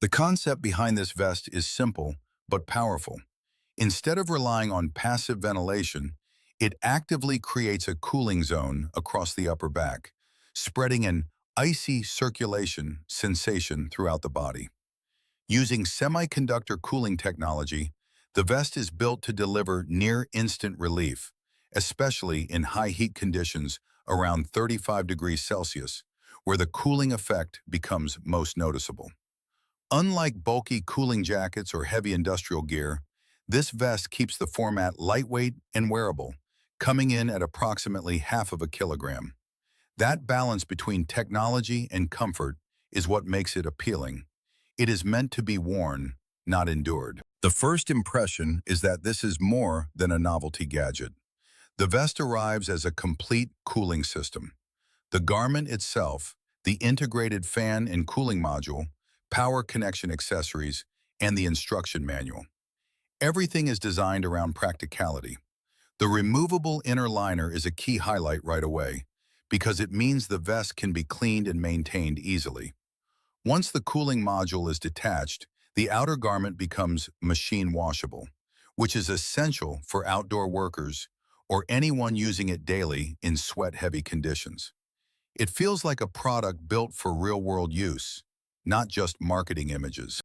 The concept behind this vest is simple but powerful. Instead of relying on passive ventilation, it actively creates a cooling zone across the upper back, spreading an icy circulation sensation throughout the body. Using semiconductor cooling technology, the vest is built to deliver near-instant relief, especially in high heat conditions around 35 degrees Celsius, where the cooling effect becomes most noticeable. Unlike bulky cooling jackets or heavy industrial gear, this vest keeps the format lightweight and wearable, coming in at approximately half of a kilogram. That balance between technology and comfort is what makes it appealing. It is meant to be worn, not endured. The first impression is that this is more than a novelty gadget. The vest arrives as a complete cooling system. The garment itself, the integrated fan and cooling module, power connection accessories, and the instruction manual. Everything is designed around practicality. The removable inner liner is a key highlight right away, because it means the vest can be cleaned and maintained easily. Once the cooling module is detached, the outer garment becomes machine washable, which is essential for outdoor workers or anyone using it daily in sweat-heavy conditions. It feels like a product built for real-world use, not just marketing images.